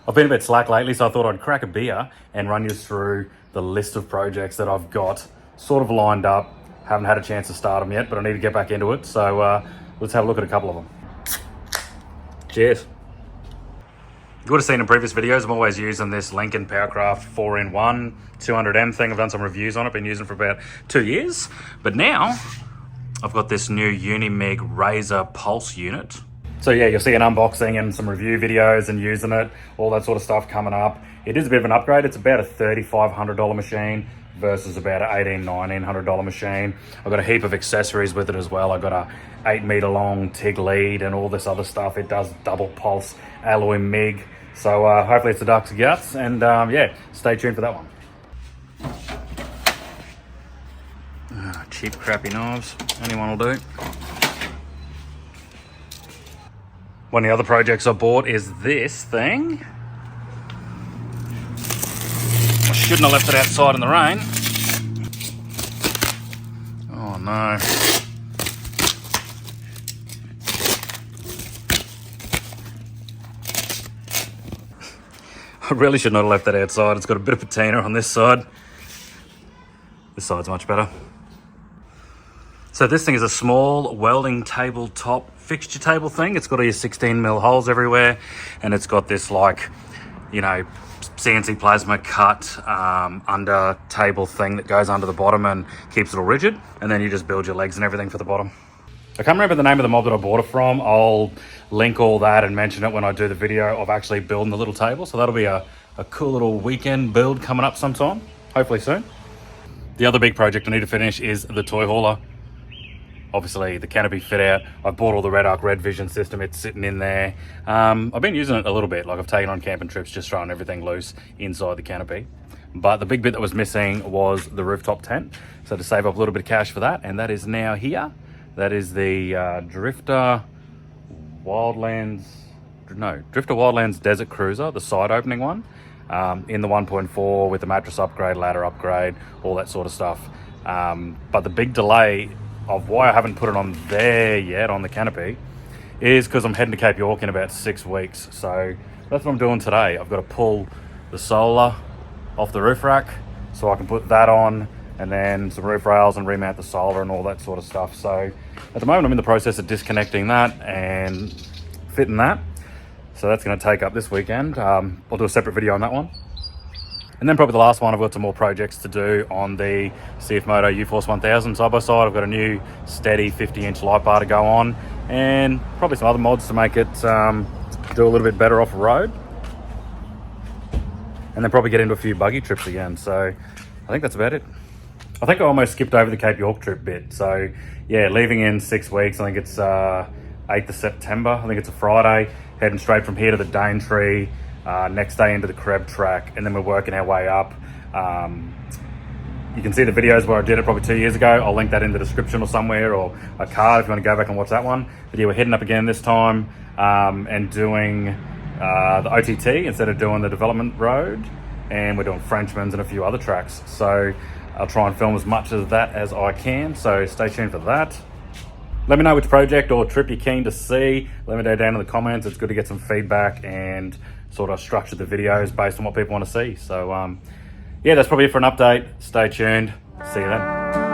I've been a bit slack lately, so I thought I'd crack a beer and run you through the list of projects that I've got sort of lined up. Haven't had a chance to start them yet, but I need to get back into it. So let's have a look at a couple of them. Cheers. You would have seen in previous videos, I'm always using this Lincoln Powercraft 4-in-1 200M thing. I've done some reviews on it, been using it for about 2 years. But now, I've got this new Unimig Razor Pulse unit. So yeah, you'll see an unboxing and some review videos and using it, all that sort of stuff coming up. It is a bit of an upgrade. It's about a $3,500 machine versus about an $1,800, $1,900 machine. I've got a heap of accessories with it as well. I've got a 8-meter long TIG lead and all this other stuff. It does double pulse alloy MIG. So hopefully it's the duck's guts, and yeah, stay tuned for that one. Cheap crappy knives, anyone will do. One of the other projects I bought is this thing. I shouldn't have left it outside in the rain. Oh no. I really should not have left that outside. It's got a bit of patina on this side. This side's much better. So this thing is a small welding table top fixture table thing. It's got all your 16mm holes everywhere, and it's got this, like, you know, CNC plasma cut under table thing that goes under the bottom and keeps it all rigid, and then you just build your legs and everything for the bottom. I can't remember the name of the mob that I bought it from. I'll link all that and mention it when I do the video of actually building the little table. So that'll be a cool little weekend build coming up sometime, hopefully soon. The other big project I need to finish is the toy hauler. Obviously the Canopy fit out. I've bought all the Red Arc Red Vision system. It's sitting in there. I've been using it a little bit. Like, I've taken on camping trips, just throwing everything loose inside the Canopy. But the big bit that was missing was the rooftop tent. So to save up a little bit of cash for that, and that is now here. That is the Drifter Wildlands Desert Cruiser, the side opening one, in the 1.4 with the mattress upgrade, ladder upgrade, all that sort of stuff. But the big delay of why I haven't put it on there yet, on the Canopy, is because I'm heading to Cape York in about 6 weeks. So that's what I'm doing today. I've got to pull the solar off the roof rack so I can put that on, and then some roof rails and remount the solar and all that sort of stuff. So at the moment I'm in the process of disconnecting that and fitting that. So that's going to take up this weekend. I'll do a separate video on that one. And then probably the last one, I've got some more projects to do on the CF Moto U-Force 1000 side by side. I've got a new steady 50-inch light bar to go on, and probably some other mods to make it do a little bit better off-road. And then probably get into a few buggy trips again. So I think that's about it. I think I almost skipped over the Cape York trip bit. So yeah, leaving in 6 weeks. I think it's 8th of September. I think it's a Friday. Heading straight from here to the Daintree. Next day into the Creb track, and then we're working our way up. You can see the videos where I did it probably 2 years ago. I'll link that in the description or somewhere, or a card if you want to go back and watch that one. But yeah, we're heading up again this time and doing the OTT instead of doing the development road, and we're doing Frenchman's and a few other tracks. So I'll try and film as much of that as I can, so stay tuned for that. Let me know which project or trip you're keen to see. Let me know down in the comments. It's good to get some feedback and sort of structure the videos based on what people want to see. So yeah, that's probably it for an update. Stay tuned. See you then.